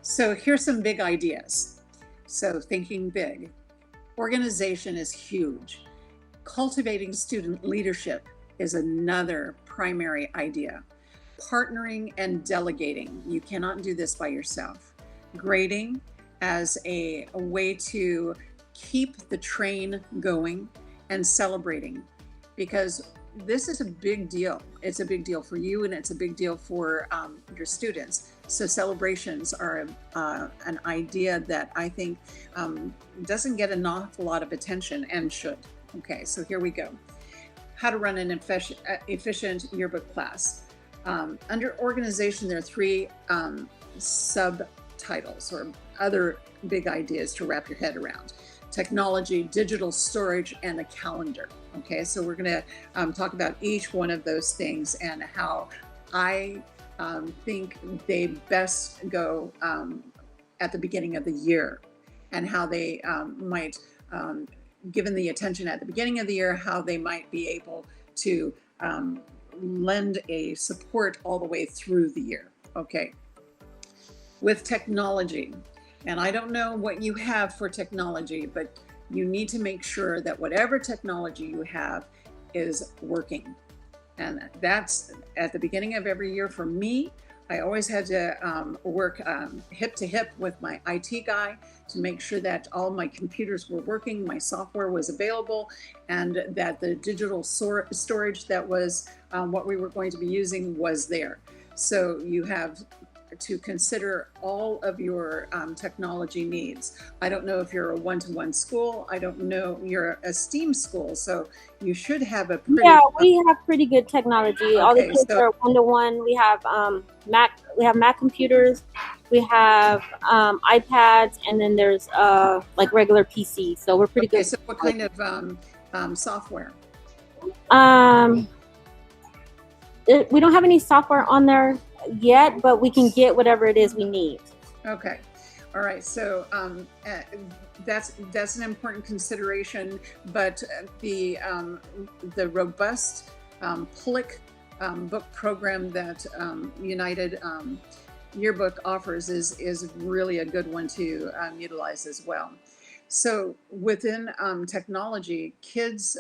So here's some big ideas. So thinking big. Organization is huge. Cultivating student leadership is another primary idea. Partnering and delegating. You cannot do this by yourself. Grading as a way to keep the train going, and celebrating, because this is a big deal. It's a big deal for you, and it's a big deal for your students. So celebrations are an idea that I think doesn't get an awful lot of attention and should. Okay, so here we go. How to run an efficient yearbook class. Under organization, there are three subtitles or other big ideas to wrap your head around: technology, digital storage, and a calendar. Okay, so we're going to talk about each one of those things and how I think they best go at the beginning of the year, and how they might, given the attention at the beginning of the year, how they might be able to lend a support all the way through the year. Okay, with technology. And I don't know what you have for technology, but you need to make sure that whatever technology you have is working. And that's at the beginning of every year. For me, I always had to work hip to hip with my IT guy to make sure that all my computers were working, my software was available, and that the digital storage that was what we were going to be using was there. So you have to consider all of your technology needs. I don't know if you're a one-to-one school. I don't know, you're a STEAM school, so you should have a pretty... Yeah, we have pretty good technology. Okay, all the kids are one-to-one. We have Mac computers, we have iPads, and then there's like regular PC. So we're pretty good. So what kind of software? We don't have any software on there yet, but we can get whatever it is we need. Okay, all right. So that's an important consideration. But the robust PLIC book program that United Yearbook offers is really a good one to utilize as well. So within technology, kids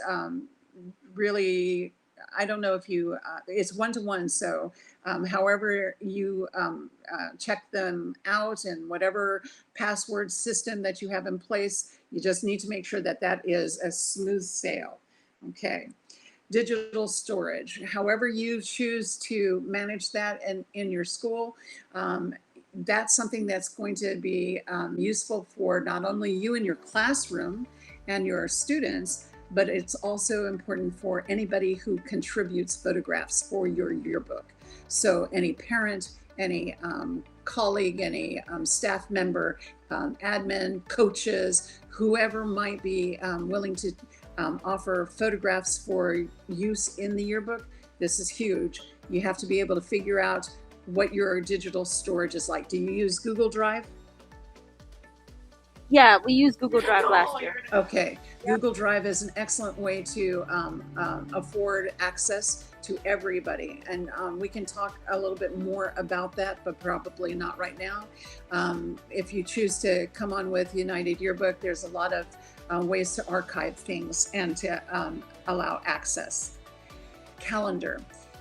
really, I don't know if you, it's one-to-one, so however you check them out and whatever password system that you have in place, you just need to make sure that that is a smooth sail. Okay. Digital storage, however you choose to manage that in your school, that's something that's going to be useful for not only you in your classroom and your students, but it's also important for anybody who contributes photographs for your yearbook. So any parent, any colleague, any staff member, admin, coaches, whoever might be willing to offer photographs for use in the yearbook, this is huge. You have to be able to figure out what your digital storage is like. Do you use Google Drive? Yeah, we used Google Drive last year. Okay, Google Drive is an excellent way to afford access to everybody, and we can talk a little bit more about that, but probably not right now. If you choose to come on with United Yearbook, there's a lot of ways to archive things and to allow access. Calendar.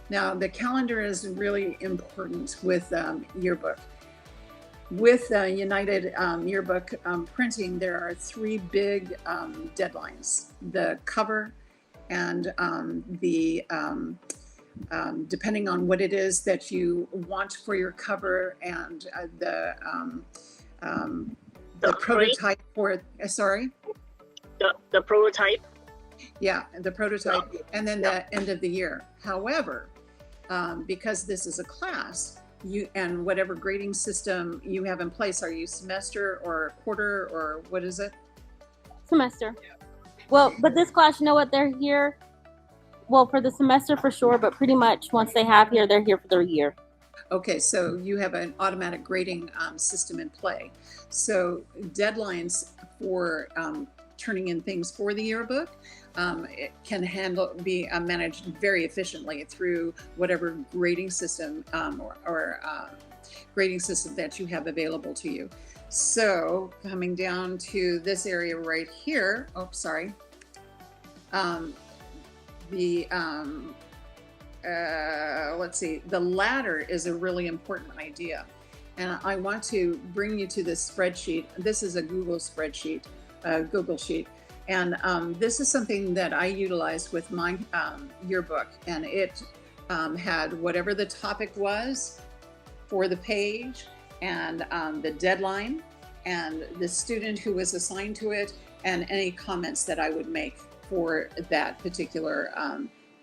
Now, the calendar is really important with Yearbook. With United Yearbook printing, there are three big deadlines: the cover and depending on what it is that you want for your cover, and the prototype for, sorry? The prototype? Yeah, the prototype, and then the end of the year. However, because this is a class, you and whatever grading system you have in place, are you semester or quarter or what is it? Semester. Well, but this class, you know what, they're here, well, for the semester for sure, but pretty much once they have here, they're here for their year. Okay, so you have an automatic grading system in play. So deadlines for turning in things for the yearbook it can be managed very efficiently through whatever grading system or grading system that you have available to you. So coming down to this area right here, oh, sorry. Let's see, the ladder is a really important idea. And I want to bring you to this spreadsheet. This is a Google spreadsheet, Google Sheet. And this is something that I utilized with my yearbook. And it had whatever the topic was for the page, and the deadline, and the student who was assigned to it, and any comments that I would make for that particular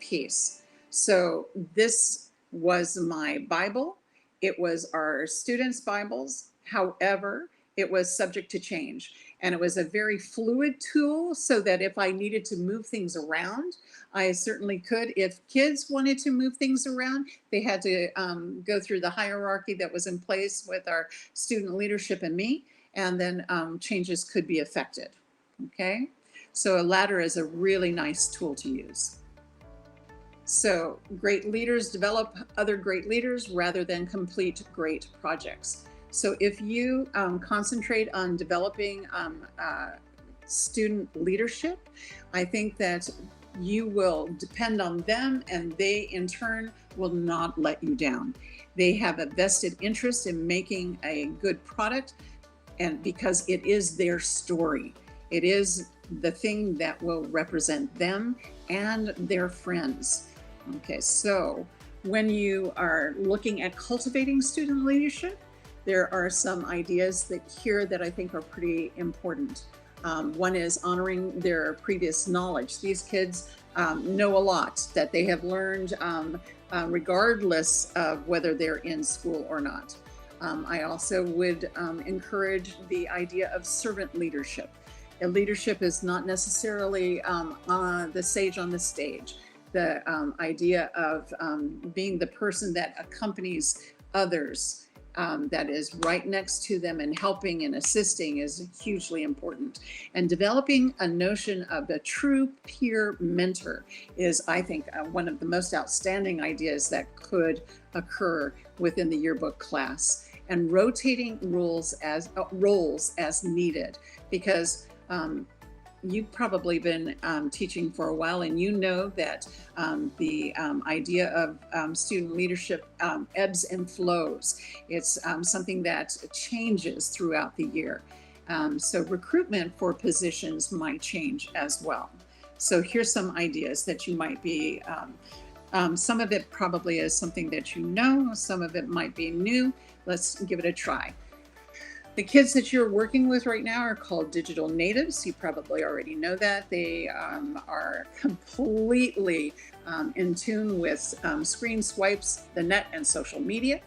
piece. So this was my Bible. It was our students' Bibles. However, it was subject to change. And it was a very fluid tool, so that if I needed to move things around, I certainly could. If kids wanted to move things around, they had to go through the hierarchy that was in place with our student leadership and me, and then changes could be affected. Okay, so a ladder is a really nice tool to use. So great leaders develop other great leaders rather than complete great projects. So if you concentrate on developing student leadership, I think that you will depend on them, and they in turn will not let you down. They have a vested interest in making a good product, and because it is their story. It is the thing that will represent them and their friends. Okay, so when you are looking at cultivating student leadership, there are some ideas that I think are pretty important. One is honoring their previous knowledge. These kids know a lot that they have learned regardless of whether they're in school or not. I also would encourage the idea of servant leadership. And leadership is not necessarily the sage on the stage. The idea of being the person that accompanies others, that is right next to them and helping and assisting, is hugely important. And developing a notion of a true peer mentor is, I think, one of the most outstanding ideas that could occur within the yearbook class. And rotating roles as needed, because you've probably been teaching for a while, and you know that the idea of student leadership ebbs and flows. It's something that changes throughout the year. So recruitment for positions might change as well. So here's some ideas that you might be, some of it probably is something that you know, some of it might be new. Let's give it a try. The kids that you're working with right now are called digital natives. You probably already know that. They are completely in tune with screen swipes, the net, and social media.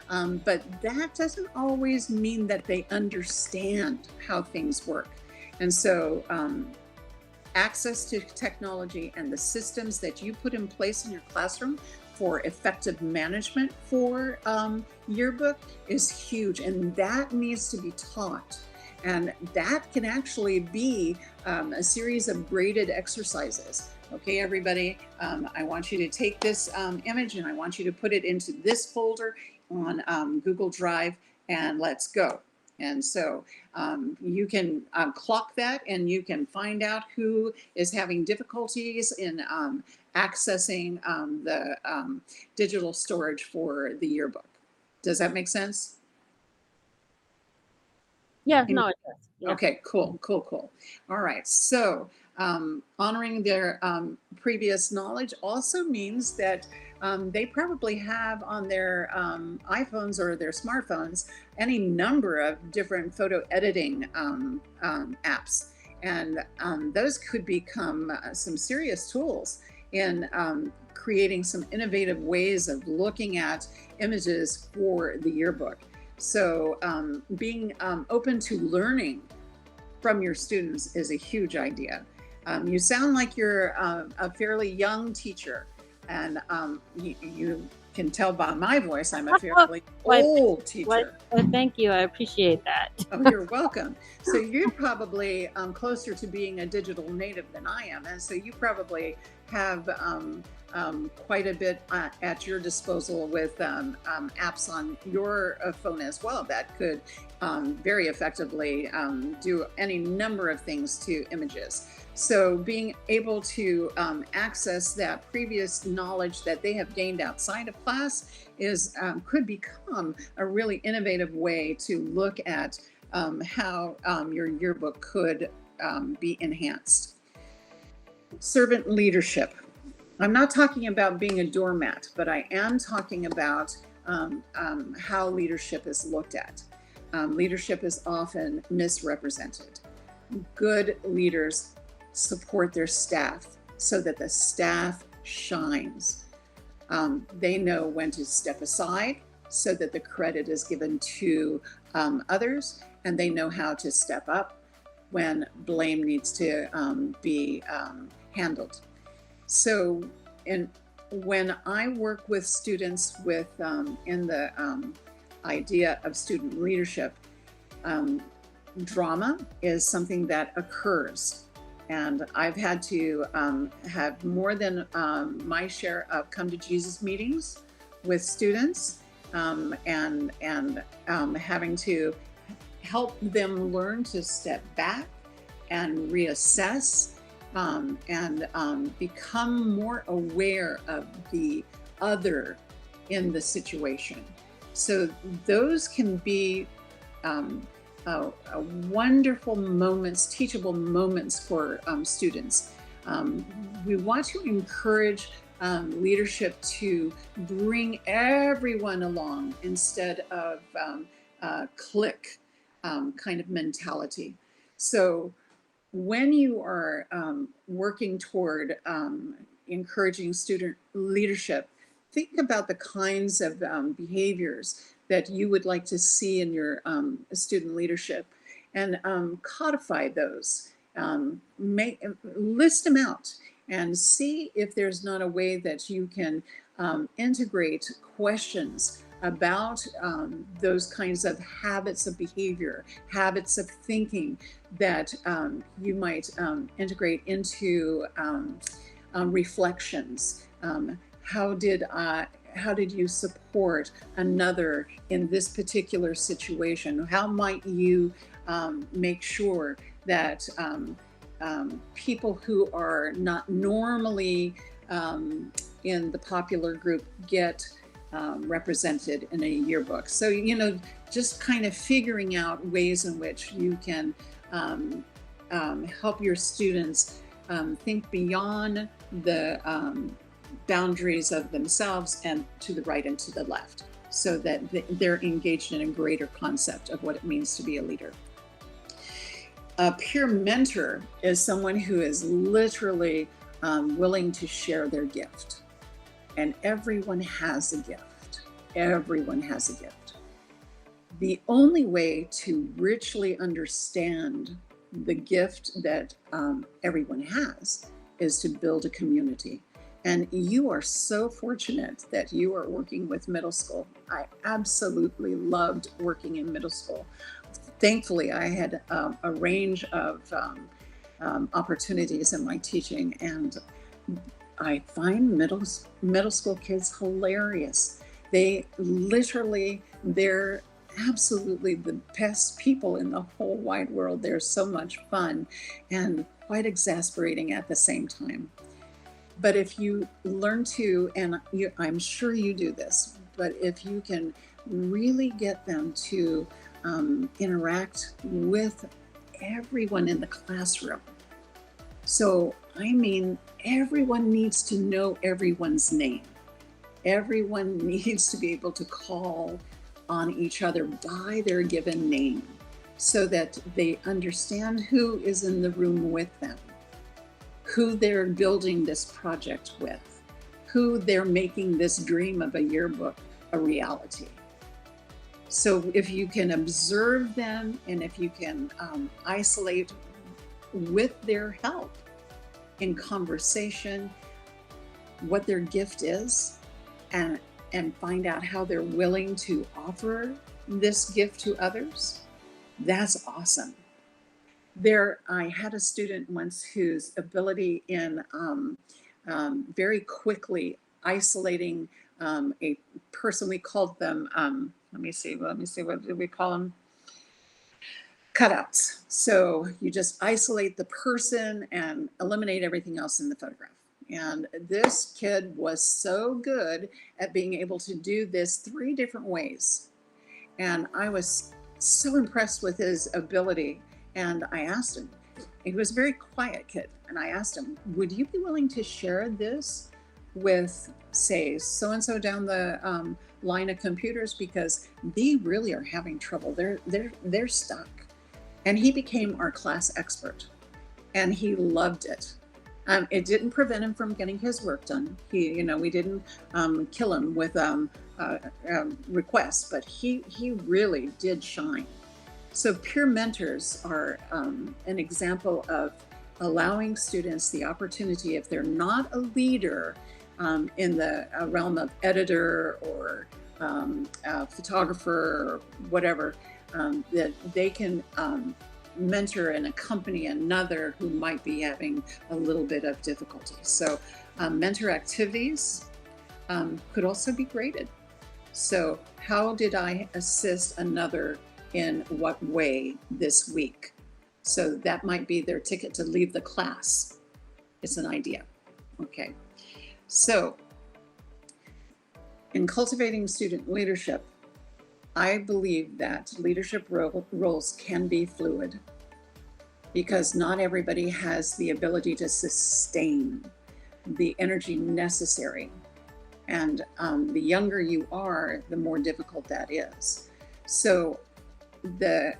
But that doesn't always mean that they understand how things work. And so access to technology and the systems that you put in place in your classroom for effective management for yearbook is huge, and that needs to be taught. And that can actually be a series of graded exercises. Okay, everybody, I want you to take this image and I want you to put it into this folder on Google Drive, and let's go. And so you can clock that, and you can find out who is having difficulties in accessing the digital storage for the yearbook. Does that make sense? Yeah, no, it does. Yeah. Okay, cool. All right, so honoring their previous knowledge also means that they probably have on their iPhones or their smartphones any number of different photo editing apps. And those could become some serious tools in creating some innovative ways of looking at images for the yearbook. So being open to learning from your students is a huge idea. You sound like you're a fairly young teacher, and you can tell by my voice, I'm a fairly old teacher. Well, thank you. I appreciate that. Oh, you're welcome. So you're probably closer to being a digital native than I am. And so you probably have quite a bit at your disposal with apps on your phone as well that could very effectively do any number of things to images. So being able to access that previous knowledge that they have gained outside of class is could become a really innovative way to look at how your yearbook could be enhanced. Servant leadership. I'm not talking about being a doormat, but I am talking about how leadership is looked at. Leadership is often misrepresented. Good leaders support their staff so that the staff shines. They know when to step aside so that the credit is given to others, and they know how to step up when blame needs to be handled. So when I work with students with in the idea of student leadership, drama is something that occurs. And I've had to have more than my share of come to Jesus meetings with students and having to help them learn to step back and reassess and become more aware of the other in the situation. So those can be wonderful moments, teachable moments for students. We want to encourage leadership to bring everyone along instead of clique kind of mentality. So when you are working toward encouraging student leadership, think about the kinds of behaviors that you would like to see in your student leadership and codify those. List them out and see if there's not a way that you can integrate questions about those kinds of habits of behavior, habits of thinking that you might integrate into reflections. How did you support another in this particular situation? How might you make sure that people who are not normally in the popular group get represented in a yearbook? So, you know, just kind of figuring out ways in which you can help your students think beyond the boundaries of themselves and to the right and to the left, so that they're engaged in a greater concept of what it means to be a leader. A peer mentor is someone who is literally willing to share their gift. And everyone has a gift. Everyone has a gift. The only way to richly understand the gift that everyone has is to build a community. And you are so fortunate that you are working with middle school. I absolutely loved working in middle school. Thankfully, I had a range of opportunities in my teaching, and I find middle school kids hilarious. They're absolutely the best people in the whole wide world. They're so much fun and quite exasperating at the same time. But if you learn to, and I'm sure you do this, but if you can really get them to interact with everyone in the classroom. So, I mean, everyone needs to know everyone's name. Everyone needs to be able to call on each other by their given name so that they understand who is in the room with them, who they're building this project with, who they're making this dream of a yearbook a reality. So if you can observe them and if you can isolate with their help in conversation what their gift is, and and find out how they're willing to offer this gift to others, that's awesome. I had a student once whose ability in very quickly isolating a person, we called them, let me see, what did we call them? Cutouts. So you just isolate the person and eliminate everything else in the photograph. And this kid was so good at being able to do this 3 different ways. And I was so impressed with his ability. And I asked him, he was a very quiet kid. And I asked him, would you be willing to share this with, say, so-and-so down the line of computers? Because they really are having trouble. They're stuck. And he became our class expert. And he loved it. It didn't prevent him from getting his work done. We didn't kill him with requests, but he really did shine. So peer mentors are an example of allowing students the opportunity, if they're not a leader in the realm of editor or photographer or whatever, that they can mentor and accompany another who might be having a little bit of difficulty. So mentor activities could also be graded. So how did I assist another in what way this week? So that might be their ticket to leave the class. It's an idea. Okay. So in cultivating student leadership, I believe that leadership roles can be fluid, because not everybody has the ability to sustain the energy necessary. And the younger you are, the more difficult that is. So the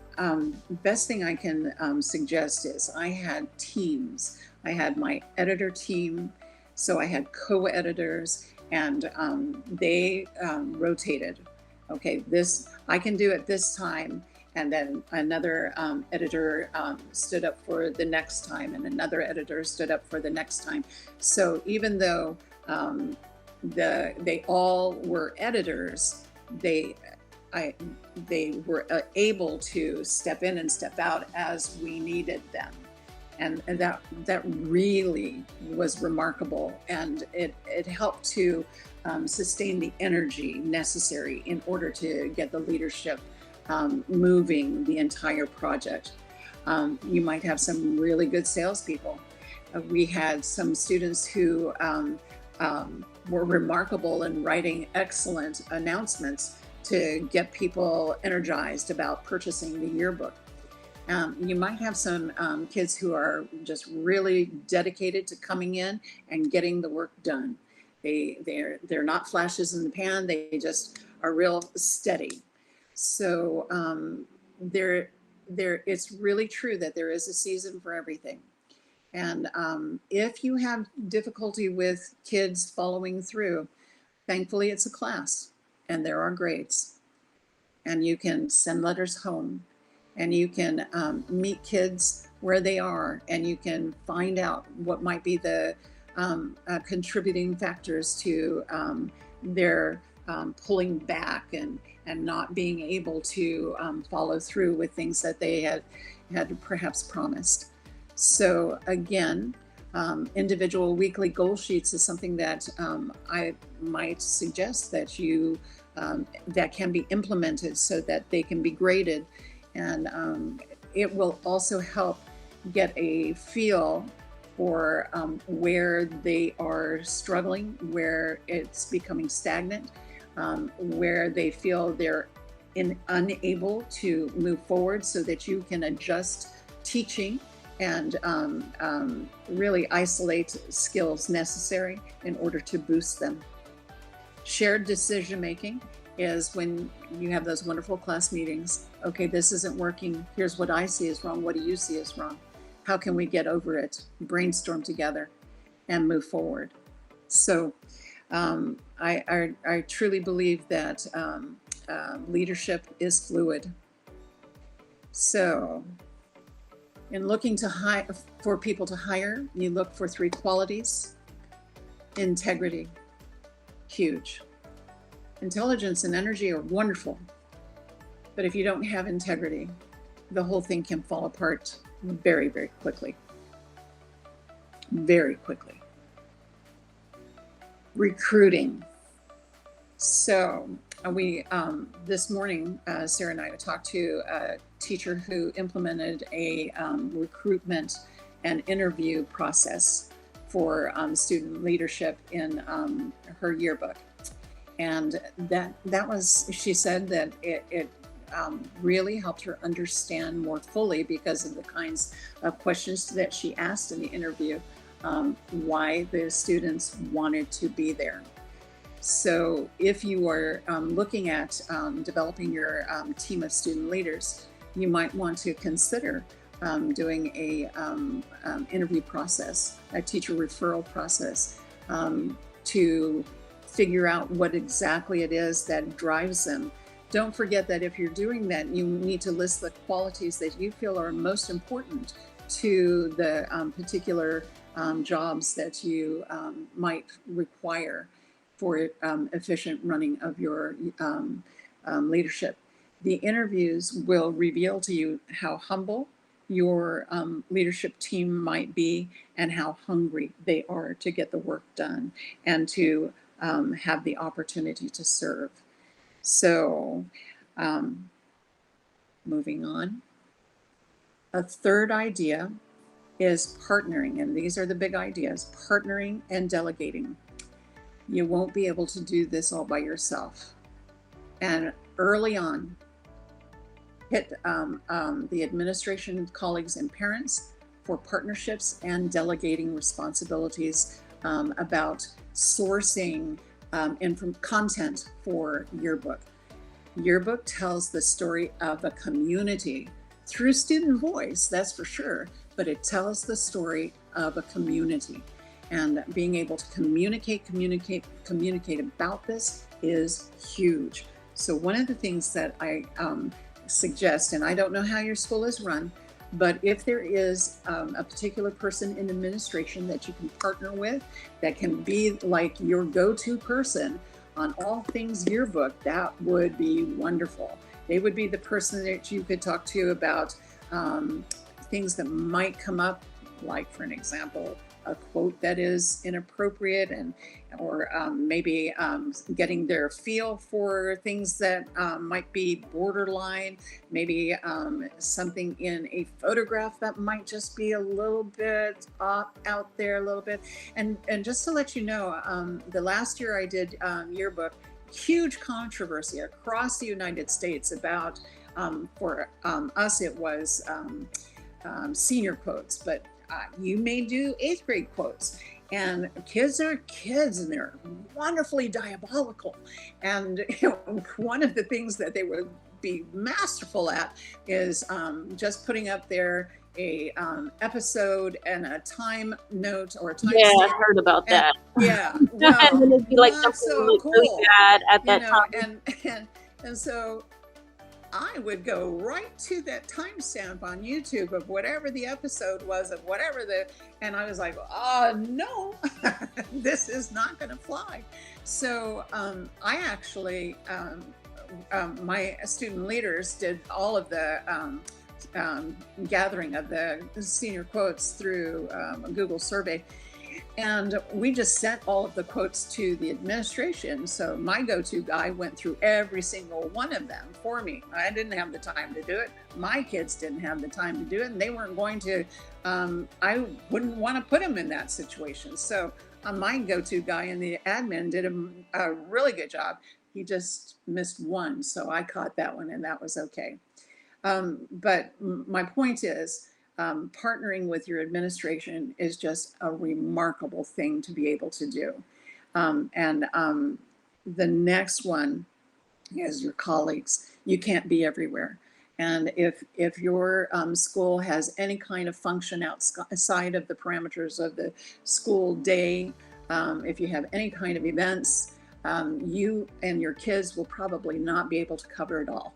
best thing I can suggest is I had teams. I had my editor team, so I had co-editors, and they rotated. Okay, this I can do at this time, and then another editor stood up for the next time, and another editor stood up for the next time. So even though they all were editors, they were able to step in and step out as we needed them, and that really was remarkable, and it helped to sustain the energy necessary in order to get the leadership moving the entire project. You might have some really good salespeople. We had some students who were remarkable in writing excellent announcements to get people energized about purchasing the yearbook. You might have some kids who are just really dedicated to coming in and getting the work done. They're not flashes in the pan. They just are real steady. So it's really true that there is a season for everything. And if you have difficulty with kids following through, thankfully it's a class and there are grades, and you can send letters home, and you can meet kids where they are, and you can find out what might be the contributing factors to their pulling back and not being able to follow through with things that they had perhaps promised. So again, individual weekly goal sheets is something that I might suggest that you that can be implemented so that they can be graded, and it will also help get a feel for where they are struggling, where it's becoming stagnant, where they feel they're unable to move forward, so that you can adjust teaching and really isolate skills necessary in order to boost them. Shared decision making is when you have those wonderful class meetings. Okay, this isn't working. Here's what I see is wrong. What do you see is wrong? How can we get over it? Brainstorm together and move forward. So I truly believe that leadership is fluid. So in looking for people to hire, you look for 3 qualities. Integrity, huge. Intelligence and energy are wonderful, but if you don't have integrity, the whole thing can fall apart very, very quickly. Very quickly. Recruiting. So we this morning, Sarah and I talked to a teacher who implemented a recruitment and interview process for student leadership in her yearbook, and that was, she said that it really helped her understand more fully, because of the kinds of questions that she asked in the interview, why the students wanted to be there. So if you are looking at developing your team of student leaders, you might want to consider doing a interview process, a teacher referral process, to figure out what exactly it is that drives them. Don't forget that if you're doing that, you need to list the qualities that you feel are most important to the particular jobs that you might require for efficient running of your leadership. The interviews will reveal to you how humble your leadership team might be, and how hungry they are to get the work done and to have the opportunity to serve. So moving on. A third idea is partnering, and these are the big ideas: partnering and delegating. You won't be able to do this all by yourself. And early on, hit the administration, colleagues, and parents for partnerships and delegating responsibilities about sourcing content for Yearbook. Yearbook tells the story of a community through student voice, that's for sure, but it tells the story of a community. And being able to communicate about this is huge. So one of the things that I suggest, and I don't know how your school is run, but if there is a particular person in administration that you can partner with, that can be like your go-to person on all things Yearbook, that would be wonderful. They would be the person that you could talk to about things that might come up, like, for an example, a quote that is inappropriate, or maybe getting their feel for things that might be borderline, maybe something in a photograph that might just be a little bit out there a little bit. And just to let you know, the last year I did Yearbook, huge controversy across the United States about, for us it was senior quotes, but you may do 8th grade quotes, and kids are kids, and they're wonderfully diabolical. And one of the things that they would be masterful at is just putting up there a episode and a time note or a time Yeah, stamp. I heard about that. Yeah, well, and then it'd be like something so really, cool. really bad at that time. And so I would go right to that timestamp on YouTube of whatever the episode was, of whatever and I was like, oh no, this is not going to fly. So I actually, my student leaders did all of the gathering of the senior quotes through a Google survey. And we just sent all of the quotes to the administration. So my go-to guy went through every single one of them for me. I didn't have the time to do it. My kids didn't have the time to do it, and they weren't going to, I wouldn't want to put them in that situation. So my go-to guy in the admin did a really good job. He just missed one. So I caught that one, and that was okay. But my point is, partnering with your administration is just a remarkable thing to be able to do. The next one is your colleagues. You can't be everywhere. And if your school has any kind of function outside of the parameters of the school day, if you have any kind of events, you and your kids will probably not be able to cover it all.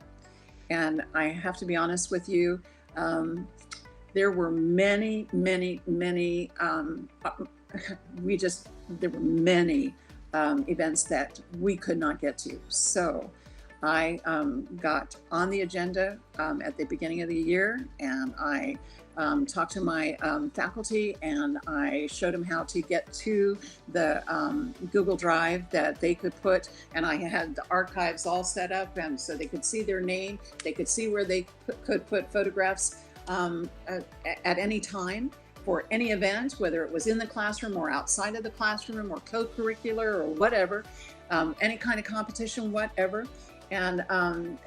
And I have to be honest with you, there were many events that we could not get to. So I got on the agenda at the beginning of the year, and I talked to my faculty, and I showed them how to get to the Google Drive that they could put, and I had the archives all set up, and so they could see their name, they could see where they could put photographs at any time for any event, whether it was in the classroom or outside of the classroom or co-curricular or whatever, any kind of competition, whatever. And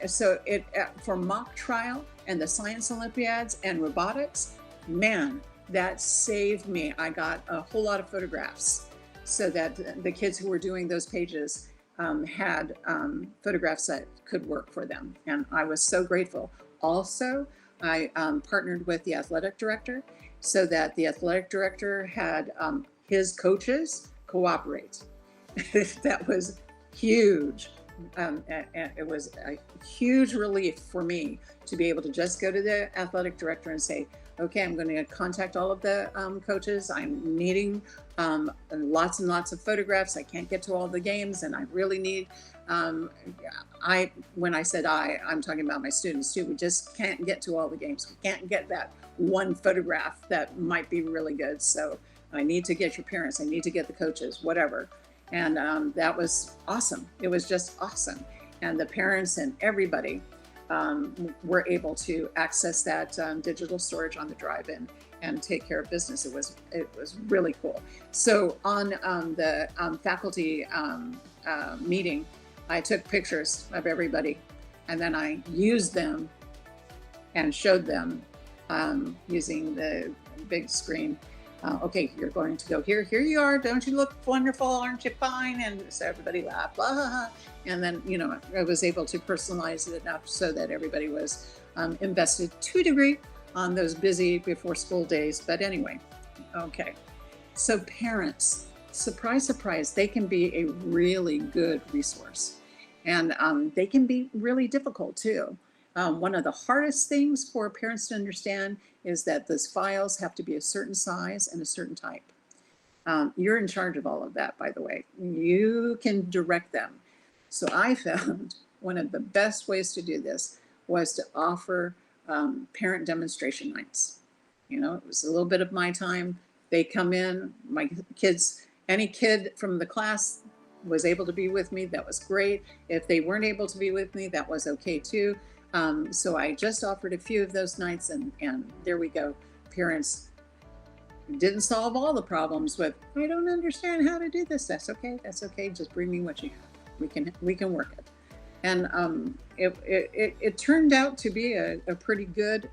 so it for mock trial and the science Olympiads and robotics, man, that saved me. I got a whole lot of photographs so that the kids who were doing those pages had photographs that could work for them. And I was so grateful. Also, I partnered with the athletic director so that the athletic director had his coaches cooperate. That was huge. It was a huge relief for me to be able to just go to the athletic director and say, okay, I'm going to contact all of the coaches. I'm needing lots and lots of photographs. I can't get to all the games, and I really need, when I said I'm talking about my students too. We just can't get to all the games. We can't get that one photograph that might be really good. So I need to get your parents. I need to get the coaches, whatever. And that was awesome. It was just awesome. And the parents and everybody were able to access that digital storage on the drive and take care of business. It was really cool. So on the faculty meeting, I took pictures of everybody, and then I used them and showed them using the big screen. Okay, you're going to go here. Here you are. Don't you look wonderful? Aren't you fine? And so everybody laughed. Blah, blah, blah. And then, I was able to personalize it enough so that everybody was invested to a degree on those busy before school days. But anyway, okay. So parents, surprise, surprise, they can be a really good resource. And they can be really difficult too. One of the hardest things for parents to understand is that those files have to be a certain size and a certain type. You're in charge of all of that, by the way. You can direct them. So I found one of the best ways to do this was to offer parent demonstration nights. It was a little bit of my time. They come in, my kids, any kid from the class was able to be with me. That was great. If they weren't able to be with me, that was okay too. So I just offered a few of those nights, and there we go. Parents didn't solve all the problems with, I don't understand how to do this. That's okay. That's okay. Just bring me what you have. We can work it. And it turned out to be a pretty good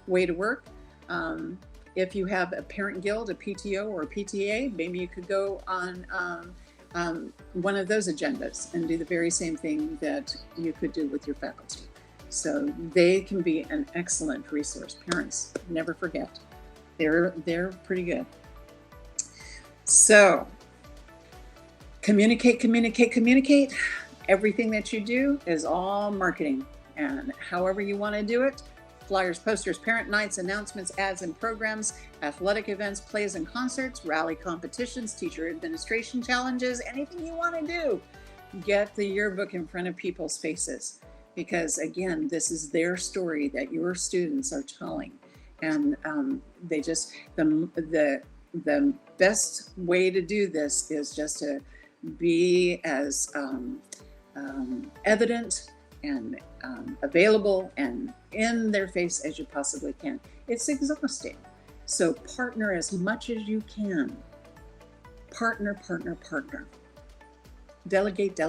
way to work. If you have a parent guild, a PTO or a PTA, maybe you could go on one of those agendas and do the very same thing that you could do with your faculty. So they can be an excellent resource. Parents, never forget. They're pretty good. So communicate. Everything that you do is all marketing, and however you want to do it, flyers, posters, parent nights, announcements, ads and programs, athletic events, plays and concerts, rally competitions, teacher administration challenges, anything you want to do, get the yearbook in front of people's faces. Because again, this is their story that your students are telling. And they just, the best way to do this is just to be as evident and available and in their face as you possibly can. It's exhausting. So partner as much as you can. Partner. Delegate.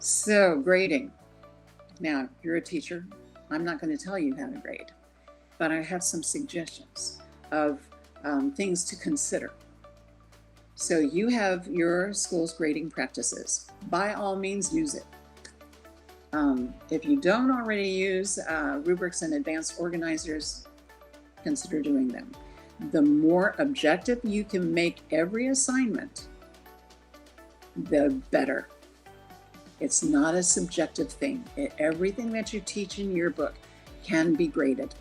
So grading. Now, you're a teacher. I'm not going to tell you how to grade, but I have some suggestions of things to consider. So you have your school's grading practices. By all means, use it. If you don't already use rubrics and advanced organizers, consider doing them. The more objective you can make every assignment, the better. It's not a subjective thing. Everything that you teach in your book can be graded.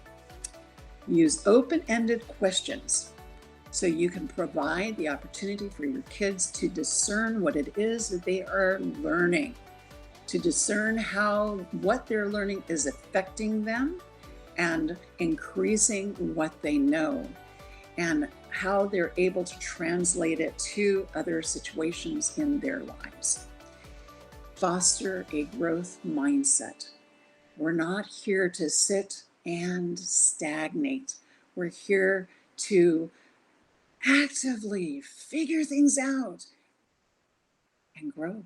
Use open-ended questions. so you can provide the opportunity for your kids to discern what it is that they are learning, to discern how what they're learning is affecting them and increasing what they know, and how they're able to translate it to other situations in their lives. Foster a growth mindset. We're not here to sit and stagnate. We're here to actively figure things out and grow.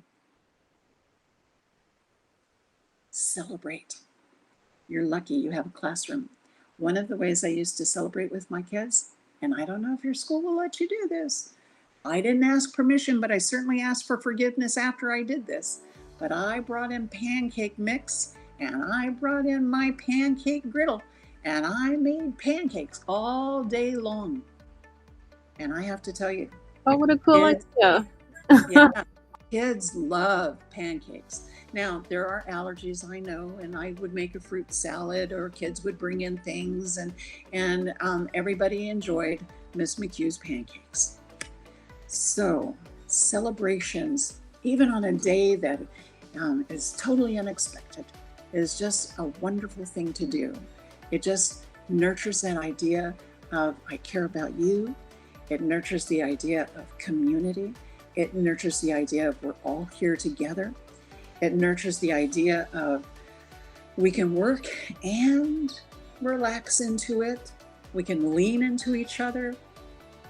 Celebrate. You're lucky you have a classroom. One of the ways I used to celebrate with my kids, and I don't know if your school will let you do this, I didn't ask permission, but I certainly asked for forgiveness after I did this. But I brought in pancake mix, and I brought in my pancake griddle, and I made pancakes all day long. And I have to tell you, oh, what a cool idea. Yeah, kids love pancakes. Now, there are allergies, I know, and I would make a fruit salad, or kids would bring in things, and everybody enjoyed Miss McHugh's pancakes. So, celebrations, even on a day that is totally unexpected, is just a wonderful thing to do. It just nurtures that idea of I care about you. It nurtures the idea of community. It nurtures the idea of we're all here together. It nurtures the idea of we can work and relax into it. We can lean into each other.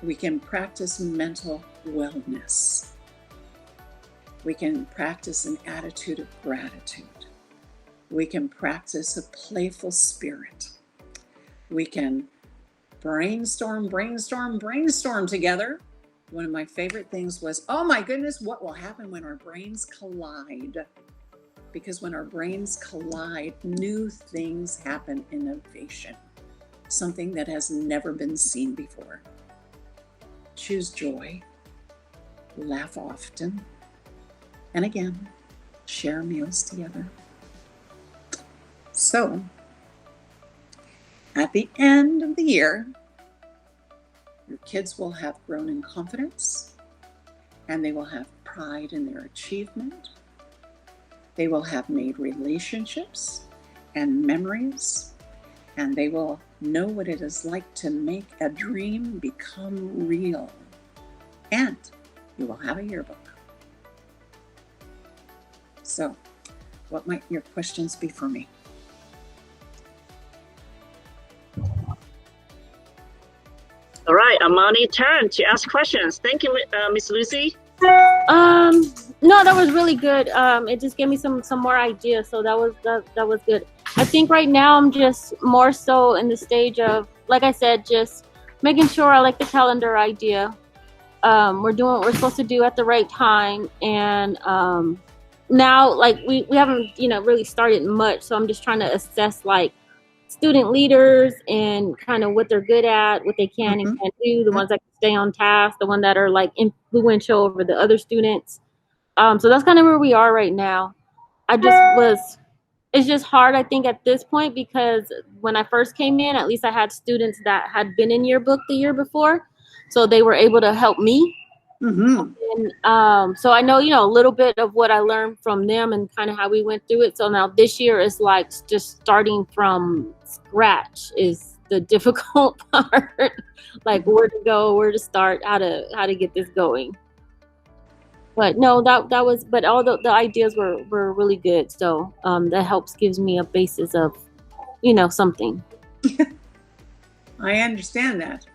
We can practice mental wellness. We can practice an attitude of gratitude. We can practice a playful spirit. We can brainstorm together. One of my favorite things was, oh my goodness, what will happen when our brains collide? Because when our brains collide, new things happen, innovation, something that has never been seen before. Choose joy, laugh often, and again, share meals together. So, at the end of the year, your kids will have grown in confidence, and they will have pride in their achievement. They will have made relationships and memories, and they will know what it is like to make a dream become real. And you will have a yearbook. So, what might your questions be for me? All right, Imani, turn to ask questions. Thank you, Miss Lucy. No, that was really good. It just gave me some more ideas, so that was good. I think right now I'm just more so in the stage of, like I said, just making sure I like the calendar idea. We're doing what we're supposed to do at the right time, and now like we haven't really started much, so I'm just trying to assess like student leaders and kind of what they're good at, what they can and can't do, the ones that can stay on task, the ones that are like influential over the other students. So that's kind of where we are right now. It's just hard, I think, at this point, because when I first came in, at least I had students that had been in Yearbook the year before, so they were able to help me. And so I know, a little bit of what I learned from them and kind of how we went through it. So now this year is like just starting from scratch is the difficult part. Like where to go, where to start, how to get this going. But no, that was, but all the ideas were really good. So that gives me a basis of, something. I understand that.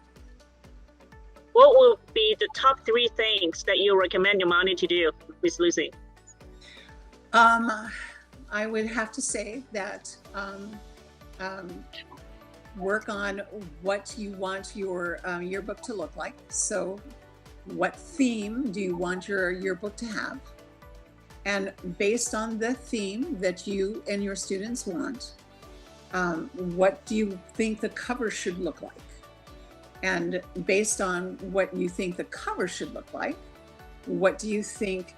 What will be the top 3 things that you recommend Imani to do, Miss Lucy? I would have to say that work on what you want your yearbook to look like. So what theme do you want your yearbook to have? And based on the theme that you and your students want, what do you think the cover should look like? And based on what you think the cover should look like, what do you think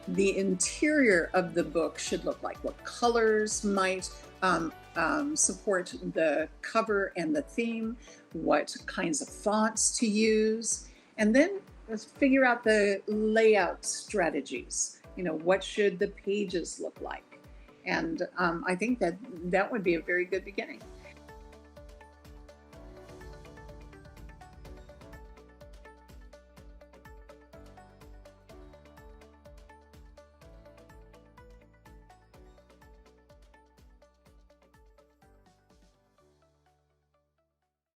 the interior of the book should look like? What colors might support the cover and the theme? what kinds of fonts to use, and then let's figure out the layout strategies. You know, what should the pages look like? And I think that that would be a very good beginning.